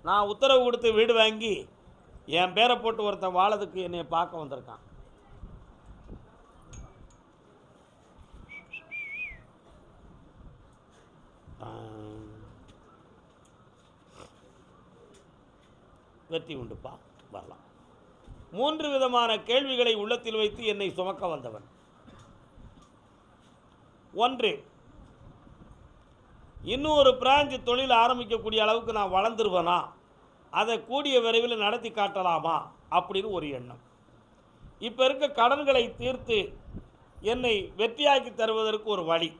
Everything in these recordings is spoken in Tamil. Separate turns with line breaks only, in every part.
நான் உத்தரவு கொடுத்து வீடு வாங்கி என் பேரை போட்டு ஒருத்தன் வாழதுக்கு என்னை பார்க்க வந்திருக்கான். வெற்றி உண்டுப்பா, வரலாம். 3 விதமான கேள்விகளை உள்ளத்தில் வைத்து என்னை சுமக்க வந்தவன். 1, இன்னொரு பிரான்ச் தொழில் ஆரம்பிக்கக்கூடிய அளவுக்கு நான் வளர்ந்துருவேனா, அதை கூடிய விரைவில் நடத்தி காட்டலாமா அப்படின்னு ஒரு எண்ணம். இப்போ இருக்க கடன்களை தீர்த்து என்னை வெற்றியாக்கி தருவதற்கு ஒரு வழி.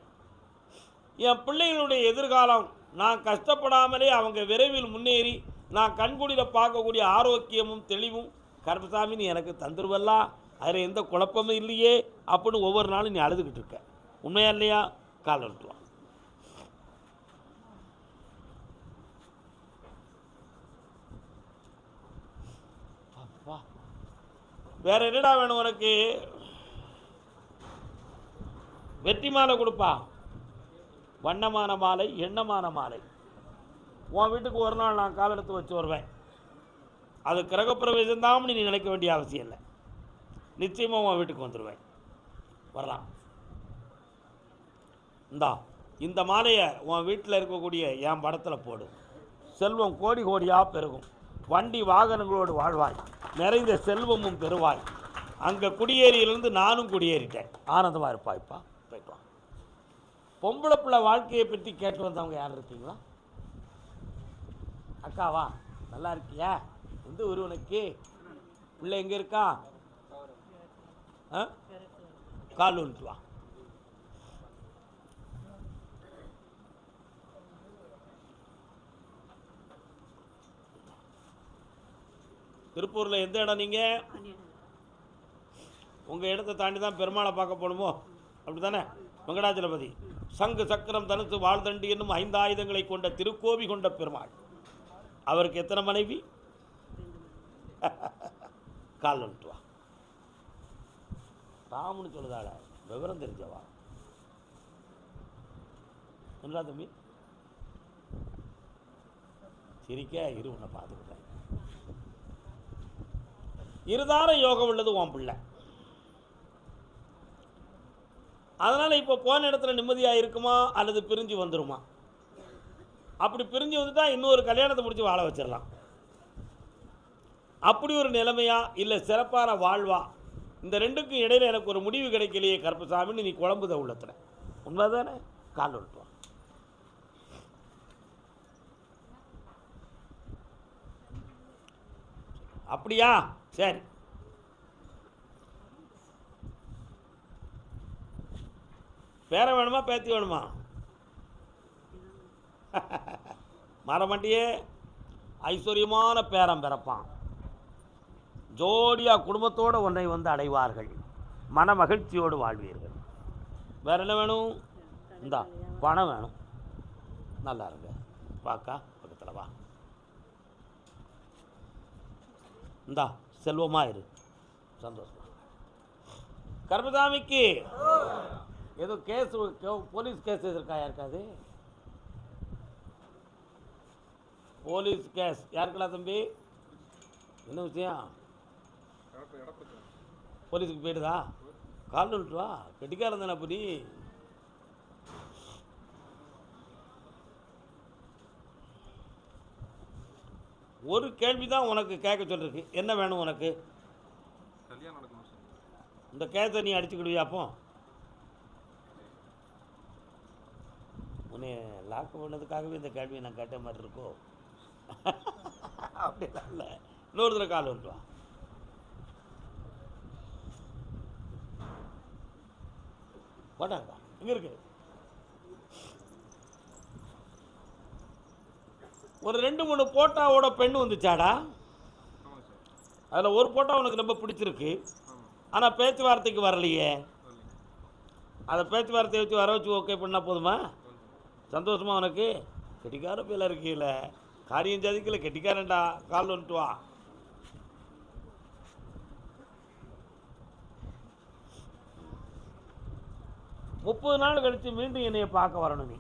என் பிள்ளைகளுடைய எதிர்காலம் நான் கஷ்டப்படாமலே அவங்க விரைவில் முன்னேறி நான் கண்குளிர பார்க்கக்கூடிய ஆரோக்கியமும் தெளிவும் கருப்பசாமி நீ எனக்கு தந்துருவல்லா, அதில் எந்த குழப்பமும் இல்லையே அப்படின்னு ஒவ்வொரு நாளும் நீ அழுதுகிட்டு இருக்க. உண்மையா இல்லையா? கால் எடுத்துவான். அப்பா வேற என்னடா வேணும் உனக்கு? வெற்றி மாலை கொடுப்பா, வண்ணமான மாலை, எண்ணமான மாலை. உன் வீட்டுக்கு ஒரு நாள் நான் கால் எடுத்து வச்சு வருவேன். அது கிரகப்பிரவேசம் தான் நீ நினைக்க வேண்டிய அவசியம் இல்லை. நிச்சயமாக உன் வீட்டுக்கு வந்துடுவேன். வரலாம். இந்த மாலையை உன் வீட்டில் இருக்கக்கூடிய என் படத்தில் போடு. செல்வம் கோடி கோடியாக பெருகும். வண்டி வாகனங்களோடு வாழ்வாய். நிறைந்த செல்வமும் பெறுவாய். அங்கே குடியேறியிலிருந்து நானும் குடியேறிட்டேன். ஆனந்தமாக இருப்பாய்ப்பா. போய்ட்டு வா. பொம்பளை பிள்ளை வாழ்க்கையை பற்றி கேட்டு வந்தவங்க யார் இருக்கீங்களா? அக்காவா? நல்லா இருக்கியா? எந்த ஊர் உனக்கு? பிள்ளை எங்கே இருக்கா? கால் வந்துட்டு வா. திருப்பூரில் எந்த இடம் நீங்கள்? உங்கள் இடத்தை தாண்டி தான் பெருமாளை பார்க்க போகணுமோ? அப்படி தானே? வெங்கடாச்சலபதி சங்கு சக்கரம் தனுசு வாழ்தண்டி என்னும் 5 ஆயுதங்களை கொண்ட திருக்கோவி கொண்ட பெருமாள். அவருக்கு எத்தனை மனைவி? கால் வந்துட்டு வா. ராமுன்னு சொல்லுதாட, விவரம் தெரிஞ்சவா. என்னடா தம்பி சிரிக்க இரு, உன்னை பார்த்துக்கிட்டேன். இருதார யோகம் உள்ளது உன் பிள்ளை. அதனால் இப்போ போன இடத்துல நிம்மதியாக இருக்குமா அல்லது பிரிஞ்சு வந்துடுமா? அப்படி பிரிஞ்சு வந்துட்டா இன்னொரு கல்யாணத்தை முடிச்சு வாழ வச்சிடலாம். அப்படி ஒரு நிலைமையா இல்லை சிறப்பான வாழ்வா? இந்த ரெண்டுக்கும் இடையில் எனக்கு ஒரு முடிவு கிடைக்கலையே கருப்பசாமின்னு நீ குழம்புத உள்ளத்தில். உண்மைதானே? கால் விட்டுவா. அப்படியா? சரி. பேர வேணுமா பேத்தி வேணுமா? மரமண்டியே ஐஸ்வர்யமான பேரம் பிறப்பான். ஜோடியாக குடும்பத்தோடு ஒன்றை வந்து அடைவார்கள். மன மகிழ்ச்சியோடு வாழ்வீர்கள். வேறு என்ன வேணும்? இந்தா பணம் வேணும். நல்லா இருங்க. வாக்கா பக்கத்தில் வா. இந்தா செல்வமாக இரு. சந்தோஷமா. கருப்பசாமிக்கு ஏதோ கேஸ், போலீஸ் கேஸ் இருக்கா? யாருக்காது போலீஸ் கேஸ்? யாருக்கா தம்பி? என்ன விஷயம்? போலீஸுக்கு போயிடுதா? கால் விட்டு வா. கெட்டிக்காரன் தானே அப்படி. ஒரு கேள்வி தான் உனக்கு கேட்க சொல்லிருக்கு. என்ன வேணும் உனக்கு? இந்த கேஸை நீ அடிச்சுக்கிடுவியா? அப்போ உன்னை லாக் பண்ணதுக்காகவே இந்த கேள்வியை நான் கேட்ட மாதிரி இருக்கோ? அப்படிலாம் இல்லை. இன்னொரு தடவை கால் வந்துட்டு வா. போட்டாங்கப்பா. எங்கே இருக்கு? ஒரு 2-3 போட்டாவோட பெண்ணு வந்துச்சாடா. அதில் ஒரு போட்டோ உனக்கு ரொம்ப பிடிச்சிருக்கு. ஆனால் பேச்சுவார்த்தைக்கு வரலையே. அதை பேச்சுவார்த்தையை வச்சு வர வச்சு ஓகே பண்ணால் போதுமா? சந்தோஷமா உனக்கு? கெட்டிக்கார பேல இருக்கீல, காரியம் ஜாதிக்கல, கெட்டிக்காரன்டா. கால் வந்துட்டு வா. முப்பது நாள் கழித்து மீண்டும் என்னையை பார்க்க வரணும் நீ.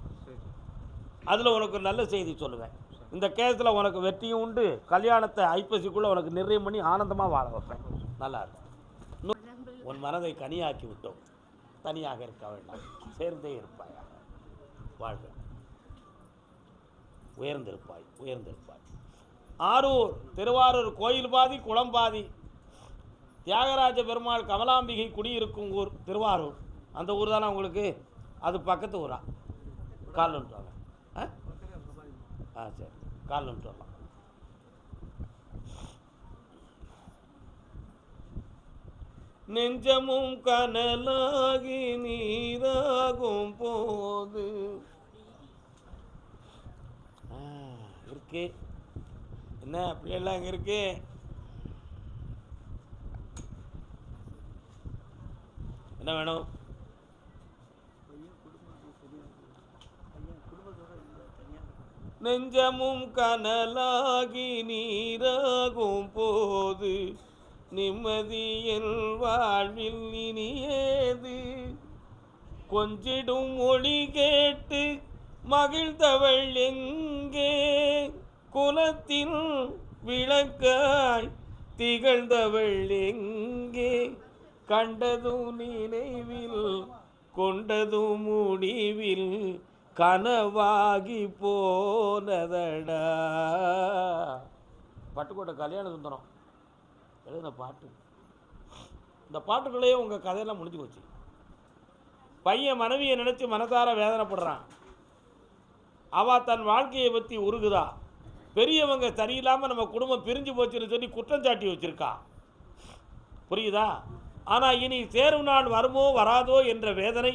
அதில் உனக்கு ஒரு நல்ல செய்தி சொல்லுவேன். இந்த கேஸில் உனக்கு வெற்றியும் உண்டு, கல்யாணத்தை ஐப்பசிக்குள்ளே உனக்கு நிர்ணயம் பண்ணி ஆனந்தமாக வாழ வைப்பேன். நல்லா இருக்கும். உன் மனதை கனியாக்கி விட்டோம், தனியாக இருக்க வேண்டாம், சேர்ந்தே இருப்பாய், வாழ்க, உயர்ந்திருப்பாய், உயர்ந்திருப்பாய். ஆரூர், திருவாரூர் கோயில் பாதி குளம் பாதி. தியாகராஜ பெருமாள் கமலாம்பிகை குடியிருக்கும் ஊர் திருவாரூர். அந்த ஊர் தானே உங்களுக்கு? அது பக்கத்து ஊரா? கால் வந்துட்டு வாங்க. சரி, கால் வந்துட்டு வரலாம். நெஞ்சமும் கனலாகி நீராகும் போது இருக்கு. என்ன பிள்ளைலாம் இங்கே இருக்கு? என்ன வேணும்? நெஞ்சமும் கனலாகி நீராகும் போது நிம்மதியில் வாழ்வில் இனியேது. கொஞ்சிடும் மொழி கேட்டு மகிழ்ந்தவள் எங்கே? குலத்தில் விளக்காய் திகழ்ந்தவள் எங்கே? கண்டதும் நினைவில் கொண்டதும் முடிவில் கனவாகி போனதடா. பட்டுக்கோட்டை கல்யாண சுந்தரம் எழுதின பாட்டு. இந்த பாட்டுக்குள்ளேயே உங்கள் கதையெல்லாம் முடிஞ்சு போச்சு. பையன் மனைவியை நினச்சி மனதார வேதனைப்படுறான். அவள் தன் வாழ்க்கையை பற்றி உருகுதா. பெரியவங்க சரியில்லாமல் நம்ம குடும்பம் பிரிஞ்சு போச்சுன்னு சொல்லி குற்றஞ்சாட்டி வச்சுருக்கா. புரியுதா? ஆனால் இனி சேரும் நாள் வருமோ வராதோ என்ற வேதனை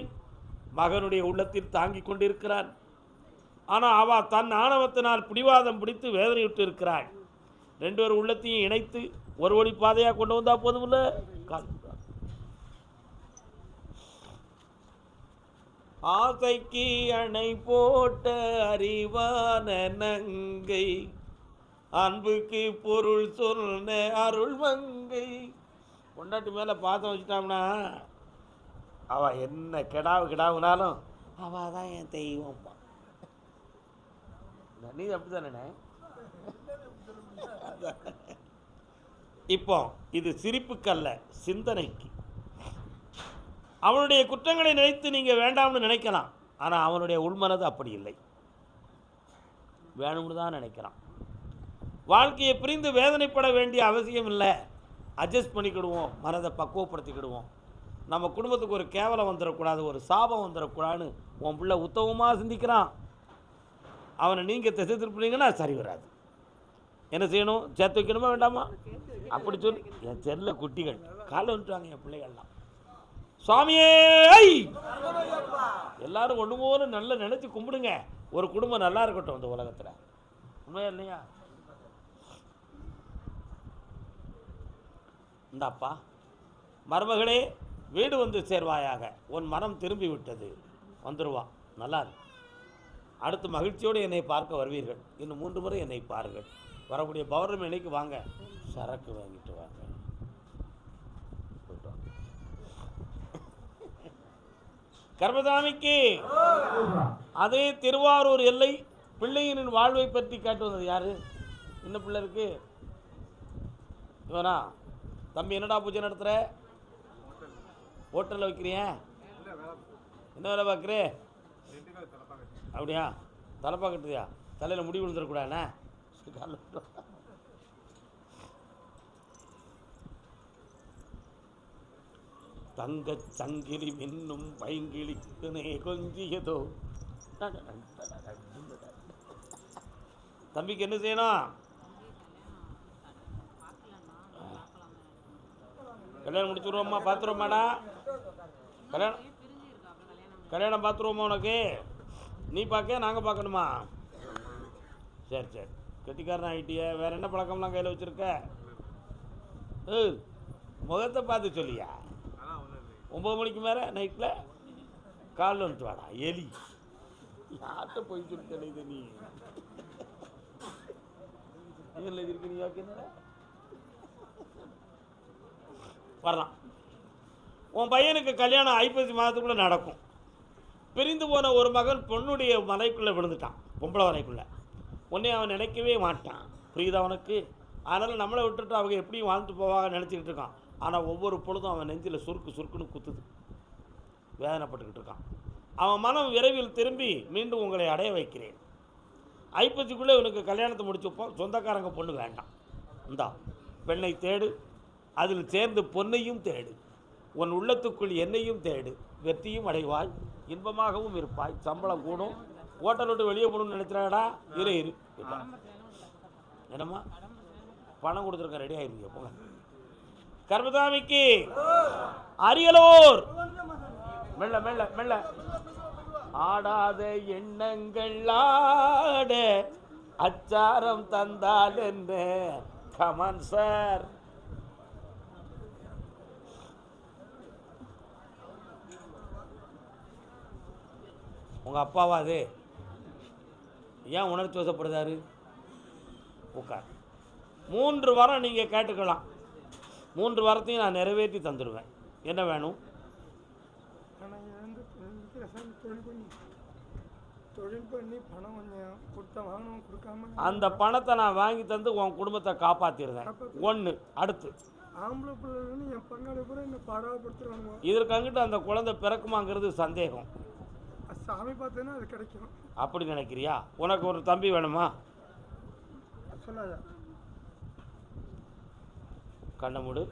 மகனுடைய உள்ளத்தில் தாங்கி கொண்டிருக்கிறான். ஆனால் அவள் தன் ஆணவத்தினால் பிடிவாதம் பிடித்து வேதனையுட்டு இருக்கிறாள். ரெண்டு பேரும் உள்ளத்தையும் இணைத்து ஒரு வழி பாதையாக கொண்டு வந்தால் போதுமில்ல. ஆசைக்கு அணை போட்ட அறிவான நங்கை, அன்புக்கு பொருள் சொன்ன அருள் மங்கை. கொண்டாட்டு மேலே பாசம் வச்சுட்டாம்னா அவள் என்ன கிடாவுனாலும் அவள் தான் என் தெய்வம். நீ அப்படி தானே? இப்போ இது சிரிப்புக்கல்ல, சிந்தனைக்கு. அவனுடைய குற்றங்களை நினைத்து நீங்கள் வேண்டாம்னு நினைக்கலாம். ஆனால் அவனுடைய உள்மனது அப்படி இல்லை, வேணும்னு தான் நினைக்கிறான். வாழ்க்கையை பிரிந்து வேதனைப்பட வேண்டிய அவசியம் இல்லை. அட்ஜஸ்ட் பண்ணிக்கிடுவோம், மனதை பக்குவப்படுத்திக்கிடுவோம். நம்ம குடும்பத்துக்கு ஒரு கேவலம் வந்துடக்கூடாது, ஒரு சாபம் வந்துடக்கூடாதுன்னு உன் பிள்ளை உத்தவமாக சிந்திக்கிறான். அவனை நீங்கள் திசை திருப்பினீங்கன்னா சரி வராது. என்ன செய்யணும்? சேர்த்து வைக்கணுமா வேண்டாமா? அப்படி சொல்லி என் செல்ல குட்டிகள் காலை வந்துட்டாங்க என் பிள்ளைகள்லாம். சுவாமியே, எல்லாரும் ஒன்று போல நல்லா நினச்சி கும்பிடுங்க. ஒரு குடும்பம் நல்லா இருக்கட்டும் இந்த உலகத்தில். உண்மையா இல்லையா? இந்தாப்பா மருமகளே, வீடு வந்து சேர்வாயாக. உன் மனம் திரும்பி விட்டது, வந்துடுவா. நல்லா இருக்கு. அடுத்து மகிழ்ச்சியோடு என்னை பார்க்க வருவீர்கள். இன்னும் 3 முறை என்னை பாருங்கள். வரக்கூடிய பௌர்ணமி அன்னைக்கு வாங்க, சரக்கு வாங்கிட்டு வாங்க. கர்மசாமிக்கு அதே திருவாரூர் எல்லை பிள்ளையின் வாழ்வை பற்றி கேட்டு வந்தது யாரு? என்ன பிள்ளை இருக்கு இவனா? தம்பி என்னடா பூஜை நடத்துகிற? ஹோட்டலில் வைக்கிறிய? என்ன வேலை பார்க்குற? அப்படியா? தலைப்பா கட்டுறியா? தலையில் முடி விழுந்துடக்கூடாதுண்ணே. தங்க சங்கிலி மின்னும் பைங்கிலிக்குனே கொஞ்சியதோ. தம்பிக்கு என்ன செய்யணும்? கல்யாணம் முடிச்சுருவோம்மா, பார்த்துருவோம்மாடா. கல்யாணம் பார்த்துருவோம்மா உனக்கு? நீ பார்க்க நாங்கள் பார்க்கணுமா? சரி சரி, கெட்டிக்காரன் ஆகிட்டிய. வேறு என்ன பழக்கம்லாம் கையில் வச்சுருக்க? முகத்தை பார்த்து சொல்லியா? 9 மணிக்கு மேலே நைட்டில் காலில் வந்துட்டு வாடா. எலி யார்கிட்ட போய் சொல்லி இது நீ இதில் இருக்கு. நீ ஓகே வரலாம். உன் பையனுக்கு கல்யாணம் ஐப்பசி மாதத்துக்குள்ளே நடக்கும். பிரிந்து போன ஒரு மகன் பொண்ணுடைய மலைக்குள்ளே விழுந்துட்டான், பொம்பளை மலைக்குள்ளே. உன்னை அவன் நினைக்கவே மாட்டான். புரியுதா அவனுக்கு? அதனால் நம்மளை விட்டுட்டு அவங்க எப்படியும் வாழ்ந்துட்டு போவாங்க நினச்சிக்கிட்டு இருக்கான். ஆனால் ஒவ்வொரு பொழுதும் அவன் நெஞ்சில் சுருக்குன்னு குத்துது, வேதனைப்பட்டுக்கிட்டு இருக்கான். அவன் மனம் விரைவில் திரும்பி மீண்டும் உங்களை அடைய வைக்கிறேன். ஐப்பசிக்குள்ளே உனக்கு கல்யாணத்தை முடிச்சுப்போம். சொந்தக்காரங்க பொண்ணு வேண்டாம். இந்தா பெண்ணை தேடு, அதில் சேர்ந்து பொன்னையும் தேடு, உன் உள்ளத்துக்குள் என்னையும் தேடு, வெற்றியும் அடைவாய், இன்பமாகவும் இருப்பாய், சம்பளம் கூடும். ஹோட்டல் விட்டு வெளியே போகணும்னு நினைக்கிறாடா, இரு என்னம்மா பணம் கொடுத்துருக்க, ரெடி ஆயிருங்க போங்க. கர்மசாமிக்கு அரியலூர். மெல்ல மெல்ல மெல்ல. ஆடாத எண்ணங்கள் ஆட அச்சாரம் தந்தால் என்ன? Come on sir. உங்கள் அப்பாவா அது? ஏன் உணர்ச்சி வசப்படுதாரு? உட்கார். 3 வாரம் நீங்கள் கேட்டுக்கலாம். 3 வாரத்தையும் நான் நிறைவேற்றி தந்துடுவேன். என்ன வேணும்? அந்த பணத்தை நான் வாங்கி தந்து உன் குடும்பத்தை காப்பாற்றிடுவேன். 1. அடுத்து இதற்கு அங்கிட்டு அந்த குழந்தை பிறக்குமாங்கிறது சந்தேகம்.
சாமி பார்த்தேன்னா அது கிடைக்கும்.
அப்படி நினைக்கிறியா? உனக்கு ஒரு தம்பி வேணுமா?
சொல்லாத.
கண்ண மூடு.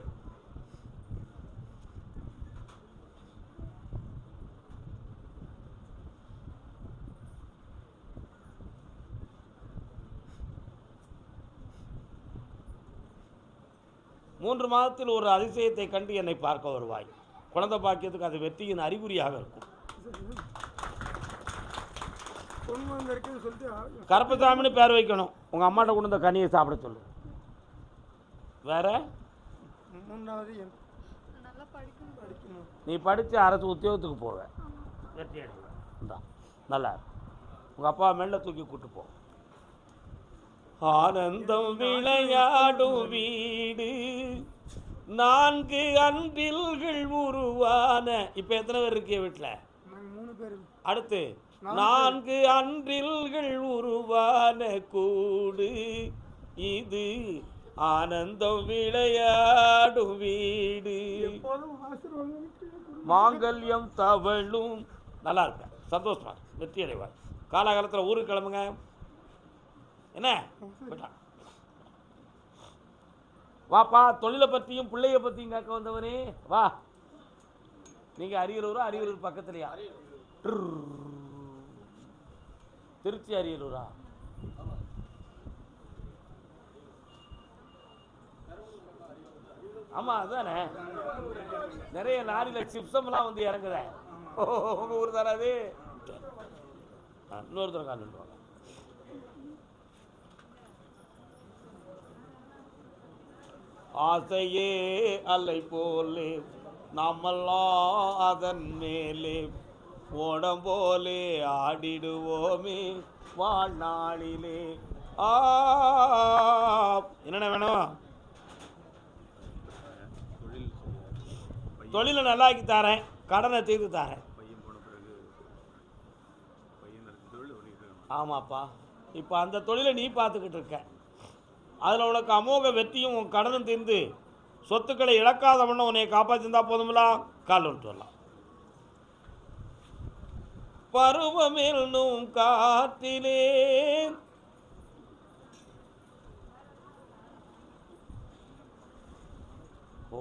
மூன்று மாதத்தில் ஒரு அதிசயத்தை கண்டு என்னை பார்க்க வருவாய். குழந்தை பாக்கியத்துக்கு அது வெற்றியின் அறிகுறியாக இருக்கும். கருப்பசாமின்னு பேர் வைக்கணும். உங்கள் அம்மாட்ட கொண்டு இந்த கனியை சாப்பிட சொல்லு. வேற நீ படித்து அரசு உத்தியோகத்துக்கு போவ, வெற்றி அடைவ. நல்லா உங்கள் அப்பா மெல்ல தூக்கி கூட்டு போ. ஆனந்தம் விளையாடும் வீடு 4 அன்றில்கள் உருவான. இப்போ எத்தனை பேர் இருக்கே வீட்டில்?
3 பேர்.
அடுத்து 4 அன்றில்கள் உருவான கூடு இது ஆனந்தம் விளையாடும் வீடு. மாங்கல்யம் தவழும். நல்லா இருக்க, சந்தோஷமா வெற்றி அடைவார். காலகாலத்தில் ஊருக்கு கிளம்புங்க. என்ன வாப்பா, தொழிலை பற்றியும் பிள்ளைய பற்றியும் கேட்க வந்தவனே வா. நீங்கள் அரியலூரா? அரியலூர் பக்கத்துலையா? திருச்சி அரியலூரா? ஆமாம் அதுதானே. நிறைய லாரியில் சிப்ஸம்லாம் வந்து இறங்குத. உங்கள் ஊர் தானே அது? இன்னொருத்தர் கால். ஆசையே அலை போலே நாமெல்லாம் அதன் மேலே ஓடம் போலே ஆடிடுவோமே வாழ்நாளிலே. என்னென்ன வேணும்? தொழிலை நல்லாக்கி தரேன், கடனை தீர்த்து தரேன். ஆமாப்பா, இப்போ அந்த தொழிலை நீ பார்த்துக்கிட்டு இருக்க. அதில் உனக்கு அமோக வெற்றியும் உன் கடனும் தீர்ந்து சொத்துக்களை இழக்காதவண்ண உன்னை காப்பாற்றிருந்தா போதுங்களா? கால் வந்துட்டு வரலாம். பருவமென்னும் காற்றிலே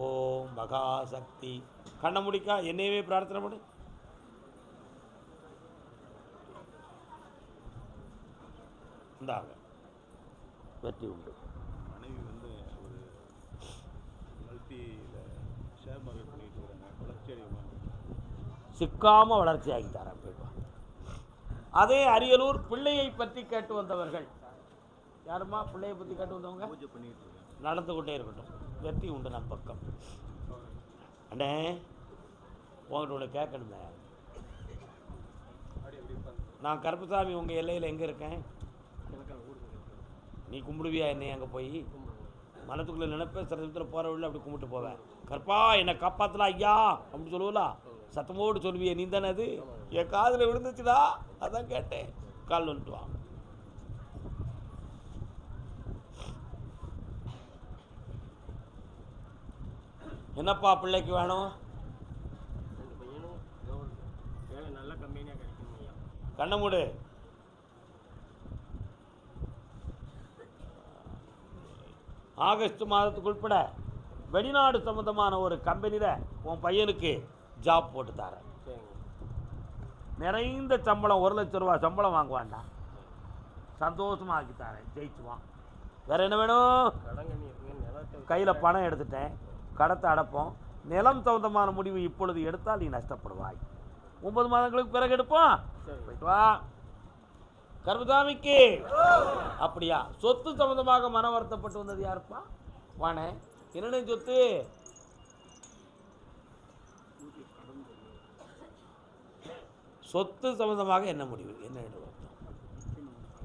ஓம் மகாசக்தி. கண்ண முடிக்கா என்னையவே பிரார்த்தனை பண்ணு. இந்தாங்க, வெற்றி உண்டு.
மனைவி வந்து ஒரு மல்டியில் ஷேர் மார்க்கெட் பண்ணிட்டு இருக்காங்க, வளர்ச்சி அடைவாங்க.
சிக்காமல் வளர்ச்சி ஆகி தரேன், போயிடுவாங்க. அதே அரியலூர் பிள்ளையை பற்றி கேட்டு வந்தவர்கள் யாருமா? பிள்ளையை பற்றி கேட்டு வந்தவங்க
பூஜை பண்ணிட்டு இருக்காங்க.
நடந்து கொண்டே இருக்கட்டும், வெற்றி உண்டு நம் பக்கம். அண்ணே உங்கள்கிட்ட ஒன்று கேட்கணுமே. நான் கருப்பசாமி உங்கள் எல்லையில் எங்கே இருக்கேன்? நீ கும்பிடுவியா என்னை? அங்கே போய் மனத்துக்குள்ளே நினைப்பேன், சில சமயத்தில் போகிற வழியில் அப்படி கும்பிட்டு போவேன். கற்பா என்னை காப்பாற்றலாம் ஐயா அப்படி சொல்லுவலா, சத்தமோடு சொல்லுவியே நீ தானே? அது என் காதில் விழுந்துச்சுடா, அதான் கேட்டேன். கால் வந்துட்டு வா. என்னப்பா பிள்ளைக்கு வேணும்?
2 பையனும் வேலை நல்ல கம்பெனியாக கிடைக்கணும் ஐயா.
கண்ணை மூடு. ஆகஸ்ட் மாதத்துக்கு உட்பட வெளிநாடு சம்மந்தமான ஒரு கம்பெனியில் உன் பையனுக்கு ஜாப் போட்டு தரேன்.
சரிங்க.
நிறைந்த சம்பளம், 1 லட்ச ரூபா சம்பளம் வாங்குவான்டா. சந்தோஷமாக ஆக்கி தரேன், ஜெயிச்சுவான். வேறு என்ன வேணும்?
கடங்கண்ணி இருக்குங்க, நிலத்தை
கையில் பணம் எடுத்துட்டேன், கடத்தை அடைப்போம். நிலம் சம்பந்தமான முடிவு இப்பொழுது எடுத்தால் நீ நஷ்டப்படுவாய். 9 மாதங்களுக்கு பிறகு எடுப்போம்.
சரி.
போயிட்டு வா. கருபுசாமிக்கு அப்படியா? சொத்து சம்பந்தமாக மன வருத்தப்பட்டு வந்தது யாருப்பா? வானே, என்னென்ன சொத்து? சொத்து சம்பந்தமாக என்ன முடிவு? என்ன வருத்தம்?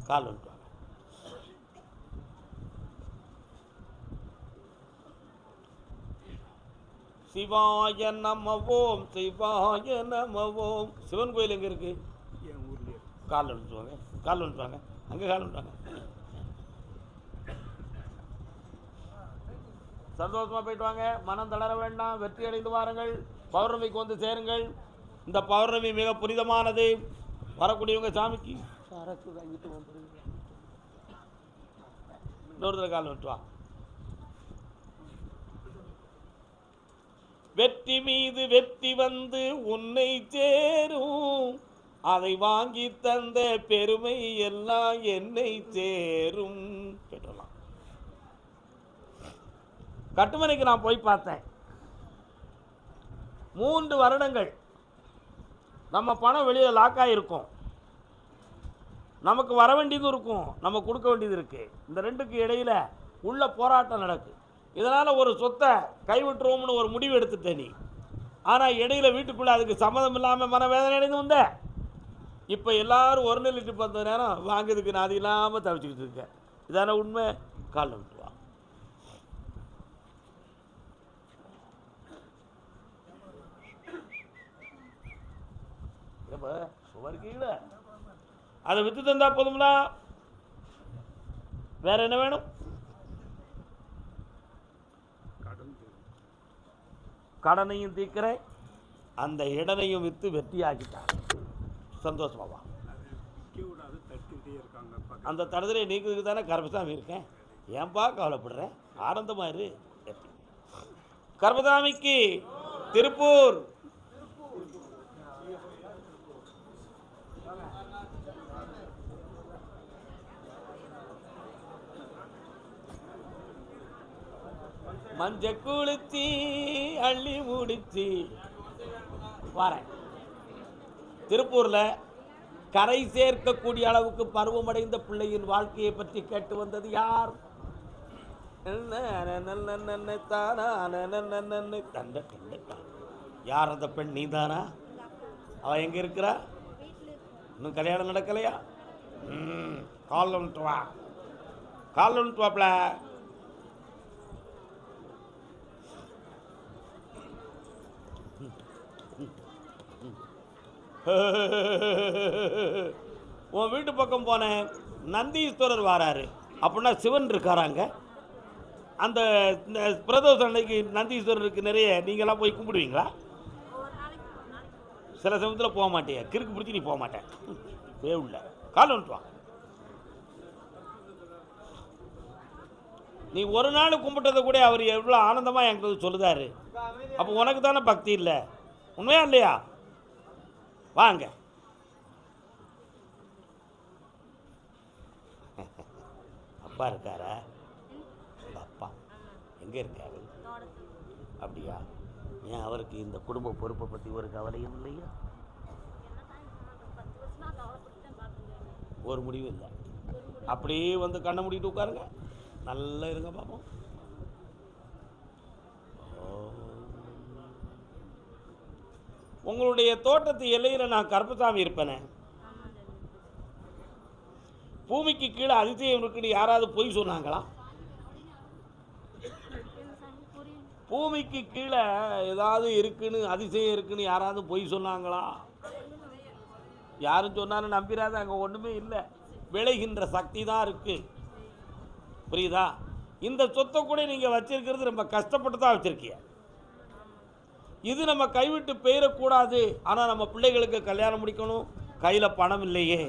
கால் வந்துட்டு வாங்க. சிவாய நம ஓம், சிவாய நம ஓம். சிவன் கோயில் எங்கே இருக்கு?
என் ஊர்லேயே
கால் வந்துட்டு வாங்க, கால் வந்துட்டு வாங்க, அங்கே கால் வந்துட்டு வாங்க. சந்தோஷமா போயிட்டு வாங்க. மனம் தளர வேண்டாம், வெற்றி அடைந்து வாருங்கள். பௌர்ணமிக்கு வந்து சேருங்கள். இந்த பௌர்ணமி மிக புனிதமானது. வரக்கூடியவங்க சாமிக்கு சரக்கு வாங்கிட்டு வந்துடுங்க. இன்னொரு கால் வந்துட்டு வா. வெற்றி மீது வெற்றி வந்து உன்னை சேரும், அதை வாங்கி தந்த பெருமை எல்லாம் என்னை சேரும். கேட்டலாம். கட்டுமனைக்கு நான் போய் பார்த்தேன். 3 வருடங்கள் நம்ம பணம் வெளியே லாக்காக இருக்கும். நமக்கு வர வேண்டியதும் இருக்கும், நம்ம கொடுக்க வேண்டியது இருக்குது. இந்த 2க்கு இடையில் உள்ள போராட்டம் நடக்கு. இதனால் ஒரு சொத்தை கைவிட்டுருவோம்னு ஒரு முடிவு எடுத்துட்டேன் நீ. ஆனால் இடையில வீட்டுக்குள்ளே அதுக்கு சம்மதம் இல்லாமல் மனவேதனை அடைந்து வந்த. இப்போ எல்லாரும் 1 லிட்டர் 10 நேரம் வாங்குறதுக்கு நான் அது இல்லாமல் தவிச்சுக்கிட்டு இருக்கேன். இதான உண்மை? கால் விட்டு வா. சுவர்க்கீழ அதை விற்று தந்தா போதும்ல. வேற என்ன வேணும்? கடனையும் தீக்கிறேன், அந்த இடனையும் விற்று வெற்றியாக்கிட்டான். சந்தோஷமாவா? அந்த தடுதலை நீக்கிறதுக்கு தானே கருப்பசாமி இருக்கேன். ஏன்பா கவலைப்படுறேன்? ஆனந்தமா இரு. கருப்பசாமிக்கு திருப்பூர். மஞ்ச குளிச்சி அள்ளி முடிச்சு வரேன். திருப்பூரில் கரை சேர்க்கக்கூடிய அளவுக்கு பருவமடைந்த பிள்ளையின் வாழ்க்கையை பற்றி கேட்டு வந்தது யார்? யார் அந்த பெண்? நீ தானா? அவ எங்க இருக்கிறா? இன்னும் கல்யாணம் நடக்கலையா? கால் வந்துட்டு வா, கால் வந்துட்டு வாப்ல. உன் வீட்டு பக்கம் போனேன், நந்தீஸ்வரர் வராரு. அப்படின்னா சிவன் இருக்காராங்க. அந்த பிரதோஷ அன்னைக்கு நந்தீஸ்வரருக்கு நிறைய நீங்களாம் போய் கும்பிடுவீங்களா? சில சமயத்தில் போக மாட்டேன், கிறுக்கு பிடிச்சி நீ போக மாட்டேன். உள்ள கால் வந்துட்டு வா. நீ ஒரு நாள் கும்பிட்டதை கூட அவர் எவ்வளோ ஆனந்தமாக எங்களுக்கு சொல்லுதாரு. அப்போ உனக்கு தானே பக்தி இல்லை? உண்மையா இல்லையா? வாங்க. அப்பா இருக்காரா? அப்பா எங்கே இருக்காரு? அப்படியா? ஏன் அவருக்கு இந்த குடும்ப பொறுப்பை பற்றி ஒரு கவலையும் இல்லையா? ஒரு முடிவு இல்லை. அப்படியே வந்து கண்ணை மூடிட்டு உட்காருங்க. நல்லா இருங்க பாப்போம். உங்களுடைய தோட்டத்து எல்லையில் நான் கருப்பசாமி இருப்பேனே. பூமிக்கு கீழே அதிசயம் இருக்குன்னு யாராவது பொய் சொன்னாங்களா? பூமிக்கு கீழே ஏதாவது இருக்குன்னு, அதிசயம் இருக்குன்னு யாராவது பொய் சொன்னாங்களா? யாரும் சொன்னாலும் நம்பிராது. அங்கே ஒன்றுமே இல்லை. விளைகின்ற சக்தி தான் இருக்கு. புரியுதா? இந்த சொத்தை கூட நீங்கள் வச்சிருக்கிறது ரொம்ப கஷ்டப்பட்டு தான் வச்சிருக்கீங்க. இது நம்ம கைவிட்டு போயிடக்கூடாது. ஆனால் நம்ம பிள்ளைகளுக்கு கல்யாணம் முடிக்கணும், கையில் பணம் இல்லையே.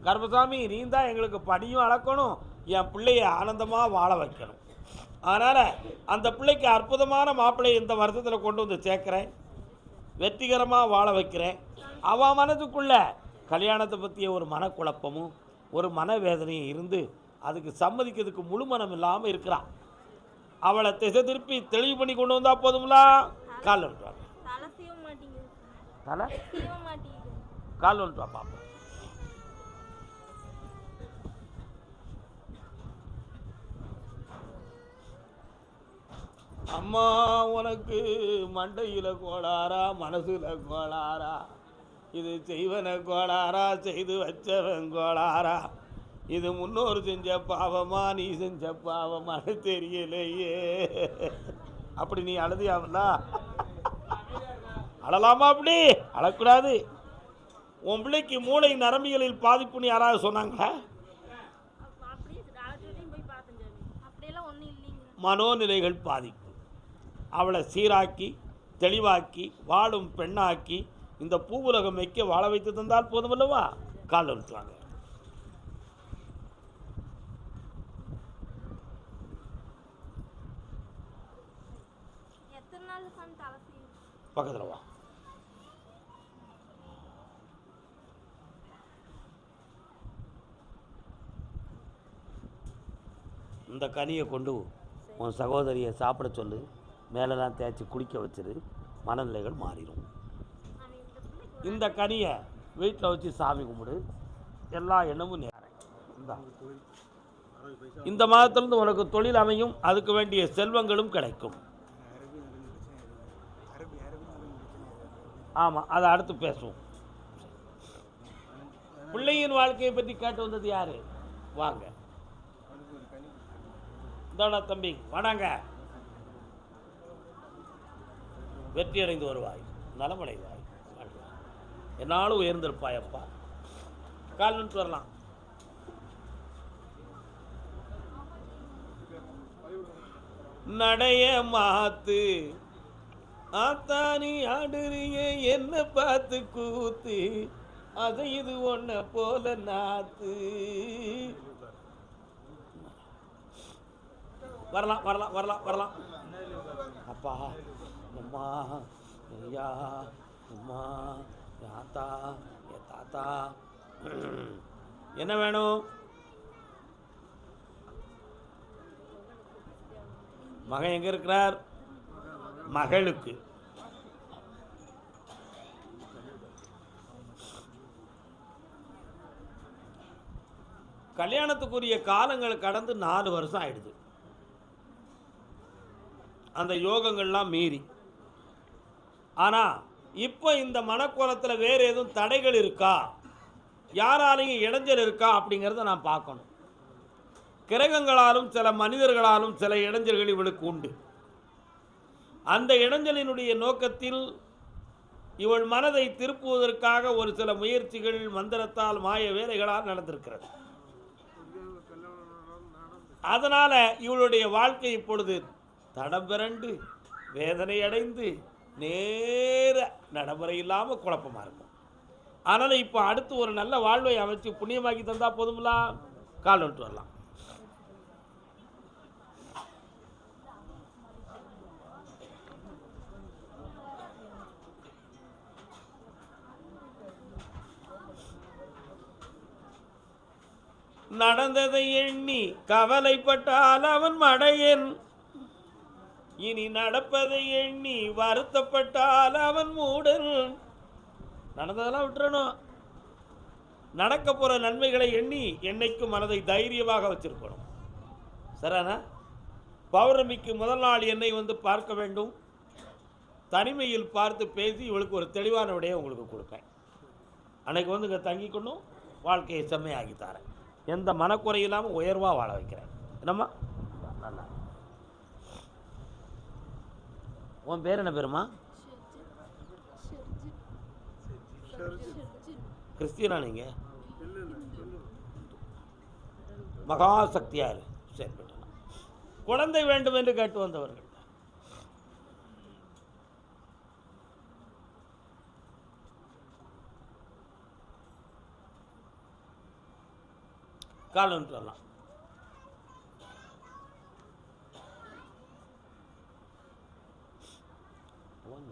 கருப்பசாமி, நீ தான் எங்களுக்கு படியும் அளக்கணும், என் பிள்ளைய ஆனந்தமாக வாழ வைக்கணும். அதனால் அந்த பிள்ளைக்கு அற்புதமான மாப்பிள்ளையை இந்த வருஷத்தில் கொண்டு வந்து சேர்க்குறேன், வெற்றிகரமாக வாழ வைக்கிறேன். அவன் மனதுக்குள்ள கல்யாணத்தை பற்றிய ஒரு மனக்குழப்பமும் ஒரு மனவேதனையும் இருந்து அதுக்கு சம்மதிக்கிறதுக்கு முழு மனம் இல்லாமல் இருக்கிறான். அவளை திசை திருப்பி தெளிவு பண்ணி கொண்டு வந்தால் போதுங்களா? கால் வந்துடுவாங்க. தலை கால் வந்துடுவா பாப்பா. அம்மா, உனக்கு மண்டையில் கோளாரா மனசுல கோளாரா? இது செய்வன கோளாரா செய்து வச்சவன் கோளாரா? இது முன்னோர் செஞ்ச பாவமா நீ செஞ்ச பாவமானு தெரியலையே. அப்படி நீ அழுதியாமலா? அழலாமா? அப்படி அழக்கூடாது. உன் பிள்ளைக்கு மூளை நரம்பியலில் பாதிப்புன்னு யாராவது சொன்னாங்களா? மனோநிலைகள் பாதிப்பு. அவளை சீராக்கி தெளிவாக்கி வாழும் பெண்ணாக்கி இந்த பூவுலகம் வைக்க வாழ வைத்து தந்தால் போதுமல்லவா? கால் வந்துட்டாங்க. பக்கத்தில் வா. இந்த கனியை கொண்டு உன் சகோதரியை சாப்பிட சொல்லு, மேலெல்லாம் தேய்ச்சி குளிக்க வச்சிரு, மனநிலைகள் மாறிடும். இந்த கனியை வீட்டில் வச்சு சாமி கும்பிடு, எல்லா எண்ணமும் நேரம். இந்த மாதத்திலிருந்து உனக்கு தொழில் அமையும், அதுக்கு வேண்டிய செல்வங்களும் கிடைக்கும். ஆமாம், அதை அடுத்து பேசுவோம். பிள்ளையின் வாழ்க்கையை பற்றி கேட்டு வந்தது யாரு? வாங்க இந்தாடா தம்பி, வாடாங்க. வெற்றி அடைந்து வருவாய், நலமடைவாய், என்னாலும் உயர்ந்திருப்பாயப்பா. கால் நின்று வரலாம். நடைய மாத்து ஆத்தானி ஆடுறிய என்ன பார்த்து கூத்து, அது இது ஒன்ன போல நாத்து. வரலாம் வரலாம் வரலாம் வரலாம். அப்பா, அம்மா, ஐயா, அம்மா, தாத்தா, என் தாத்தா, என்ன வேணும்? மகன் எங்கே இருக்கிறார்? மகளுக்கு. கல்யாணத்துக்குரிய காலங்கள் கடந்து 4 வருஷம் ஆயிடுது. அந்த யோகங்கள்லாம் மீறி. ஆனால் இப்போ இந்த மனக்கோலத்தில் வேறு எதுவும் தடைகள் இருக்கா, யாராலையும் இடைஞ்சல் இருக்கா அப்படிங்கிறத நான் பார்க்கணும். கிரகங்களாலும் சில மனிதர்களாலும் சில இடைஞ்சல்கள் இவளுக்கு உண்டு. அந்த இடைஞ்சலினுடைய நோக்கத்தில் இவள் மனதை திருப்புவதற்காக ஒரு சில முயற்சிகள் மந்திரத்தால் மாய வேலைகளால் நடந்திருக்கிறது. அதனால் இவளுடைய வாழ்க்கை இப்பொழுது தடம் பிறண்டு வேதனை அடைந்து நேர நடைமுறை இல்லாமல் குழப்பமாக இருக்கும். அதனால் இப்போ அடுத்து ஒரு நல்ல வாழ்வை அமைச்சு புண்ணியமாக்கி தந்தால் போதுங்களா? கால் விட்டு வரலாம். நடந்ததை எண்ணி கவலைப்பட்டால் அவன் மடையன், இனி நடப்பதை எண்ணி வருத்தப்பட்டால் அவன் மூடன். நடந்ததெல்லாம் விட்டுறணும். நடக்க போகிற நன்மைகளை எண்ணி என்னைக்கும் மனதை தைரியமாக வச்சிருக்கணும். சரிண்ணா? பௌர்ணமிக்கு முதல் நாள் என்னை வந்து பார்க்க வேண்டும். தனிமையில் பார்த்து பேசி இவளுக்கு ஒரு தெளிவான விடையை உங்களுக்கு கொடுப்பேன். அன்னைக்கு வந்து இங்கே தங்கிக்கொண்டும் வாழ்க்கையை செம்மையாகி தரேன். எந்த மனக்குறை இல்லாமல் உயர்வாக வாழ வைக்கிறேன். என்னம்மா? நல்லா. உன் பேர் என்ன பேருமா? கிறிஸ்டியனா நீங்கள்? மகாசக்தியார். சரி, குழந்தை வேண்டும் என்று கேட்டு வந்தவர்கள். கால் வந்துட்டு வரலாம்.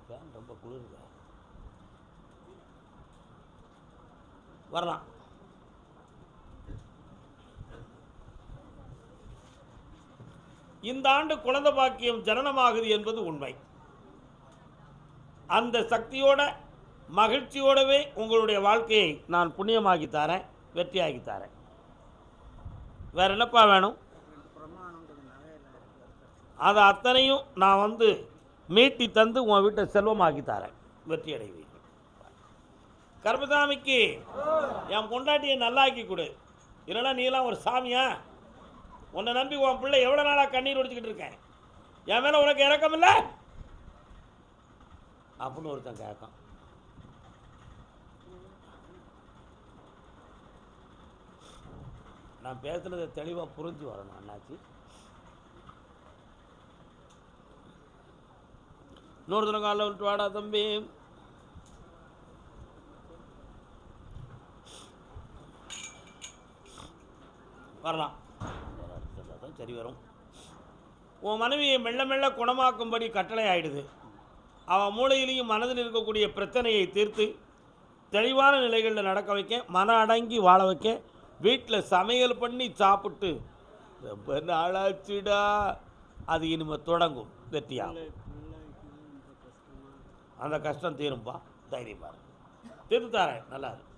ஃபேன் ரொம்ப குளிருதா, வரலாம். இந்த ஆண்டு குழந்தை பாக்கியம் ஜனனமாகுது என்பது உண்மை. அந்த சக்தியோட மகிழ்ச்சியோடவே உங்களுடைய வாழ்க்கையை நான் புண்ணியமாக்கி தரேன், வெற்றியாக்கி தரேன். வேற என்னப்பா வேணும்? அதை அத்தனையும் நான் மீட்டி தந்து உன் வீட்டை செல்வமாக்கி தரேன், வெற்றி அடைவீங்க. கர்மசாமிக்கு என் பொண்டாட்டியை நல்லாக்கி கொடு, இல்லைன்னா நீலாம் ஒரு சாமியா? உன்னை நம்பி உன் பிள்ளை எவ்வளோ நாளாக கண்ணீர் ஒடிச்சுக்கிட்டு இருக்கேன், என் மேலே உனக்கு இறக்கம் இல்லை அப்படின்னு ஒருத்தன் கேட்கான். நான் பேசுனதை தெளிவாக புரிஞ்சு வரணும் அண்ணாச்சி. இன்னொரு தினம் காலைல விட்டு வாடா தம்பி. வரலாம், தான் சரி வரும். உன் மனைவியை மெல்ல மெல்ல குணமாக்கும்படி கட்டளை ஆயிடுது. அவன் மூளையிலையும் மனதில் இருக்கக்கூடிய பிரச்சனையை தீர்த்து தெளிவான நிலைகளில் நடக்க வைக்க, மன அடங்கி வாழ வைக்க, வீட்டில் சமையல் பண்ணி சாப்பிட்டு ரொம்ப நாளாச்சுடா, அது இனிமேல் தொடங்கும் வெற்றியாகும். அந்த கஷ்டம் தீரும்பா, தைரியமா தீர்த்து தாரேன். நல்லா இருக்கு.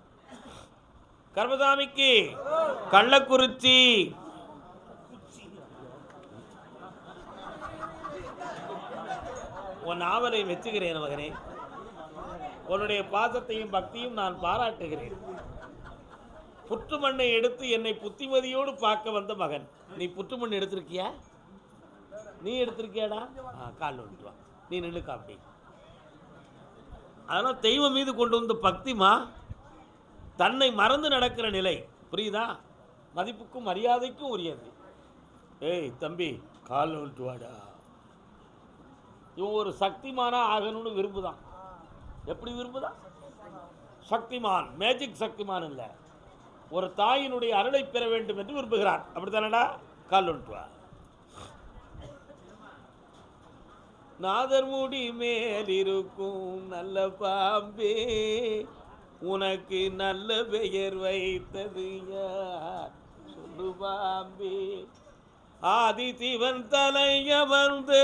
கர்மசாமிக்கு கள்ளக்குறிச்சி உன் நாவலை மெச்சுகிறேன் மகனே. உன்னுடைய பாசத்தையும் பக்தியும் நான் பாராட்டுகிறேன். புற்றுமண்ணை எடுத்து என்னை புத்திமதியோடு பார்க்க வந்த மகன். நீ புற்றுமண் எடுத்திருக்கியா? நீ எடுத்திருக்கியாடா? கால் வந்துட்டு வா, நீ நின்று காப்பி. அதெல்லாம் தெய்வம் மீது கொண்டு வந்த பக்திமா, தன்னை மறந்து நடக்கிற நிலை, புரியுதா? மதிப்புக்கும் மரியாதைக்கும் உரியது. ஏய் தம்பி, கால் வந்துட்டு வாடா. இவன் ஒரு சக்திமானா ஆகணும்னு விரும்புதான். எப்படி விரும்புதான்? சக்திமான், மேஜிக் சக்திமான் இல்லை, ஒரு தாயினுடைய அருளை பெற வேண்டும் என்று விரும்புகிறான். அப்படித்தானடா? கால் வந்துட்டு வா. நாதர் முடி மேல் இருக்கும் நல்ல பாம்பே, உனக்கு நல்ல பெயர் வைத்தது யார் சொல்லு பாம்பே. ஆதி சிவன் தலையமர்ந்து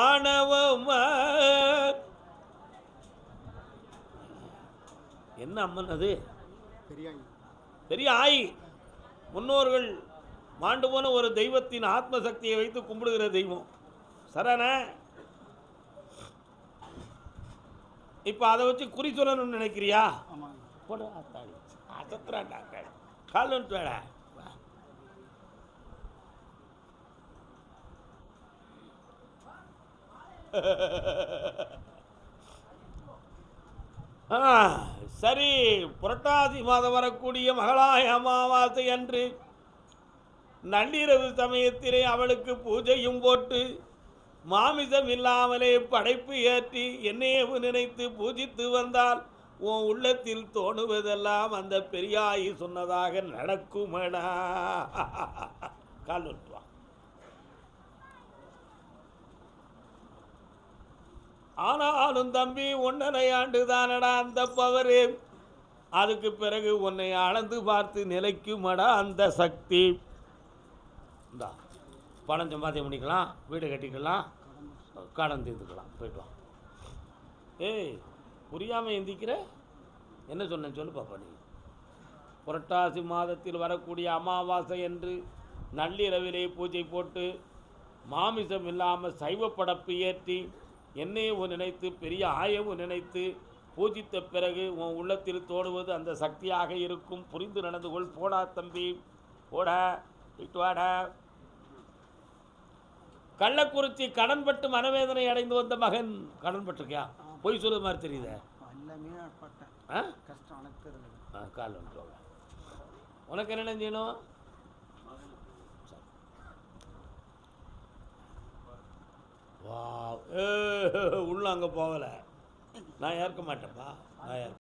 ஆணவமா. என்ன அம்மன் அது? பெரிய ஆயி. முன்னோர்கள் மாண்டு போன ஒரு தெய்வத்தின் ஆத்ம சக்தியை வைத்து கும்பிடுகிற தெய்வம். சரண. இப்போ அதை வச்சு குறி சொல்லணும்னு நினைக்கிறியா? போட அசத்துறாண்டா. கால் வந்துட்டு வேடா. சரி, புரட்டாசி மாதம் வரக்கூடிய மகளாய அமாவாசை அன்று நள்ளிரவு சமயத்திலே அவளுக்கு பூஜையும் போட்டு மாமிசம் இல்லாமலே படைப்பு ஏற்றி என்னையே நினைத்து பூஜித்து வந்தால் உன் உள்ளத்தில் தோணுவதெல்லாம் அந்த பெரியாயி சொன்னதாக நடக்குமடா. கால் விட்டுவா. ஆனாலும் தம்பி, 1.5 ஆண்டு தானடா அந்த பவரு. அதுக்கு பிறகு உன்னை அளந்து பார்த்து நிலைக்குமடா அந்த சக்தி. இந்தா பணம் சம்பாத்தியம் பண்ணிக்கலாம், வீடு கட்டிக்கலாம், கடன் தீர்த்துக்கலாம், போய்ட்டு வா. ஏய், புரியாமல் எந்திக்கிற? என்ன சொன்னேன் சொல்லு பாப்பா. நீ புரட்டாசி மாதத்தில் வரக்கூடிய அமாவாசை என்று நள்ளிரவிலே பூஜை போட்டு மாமிசம் இல்லாமல் சைவ படப்பு ஏற்றி என்னையும் நினைத்து பெரிய ஆயவும் நினைத்து பூஜித்த பிறகு உன் உள்ளத்தில் தோடுவது அந்த சக்தியாக இருக்கும். புரிந்து நடந்து கொள். போடா தம்பி, போடா, போயிட்டு வாடா. கள்ளக்குறிச்சி கடன்பட்டு மனவேதனை அடைந்து வந்த மகன். கடன் பட்டிருக்கியா? பொய் சொல்லுற மாதிரி தெரியுது. கால் வந்துட்டு உனக்கு என்ன செய்யணும்? வா, உள்ள அங்கே போகலை. நான் ஏற்க மாட்டேன்ப்பா, நான்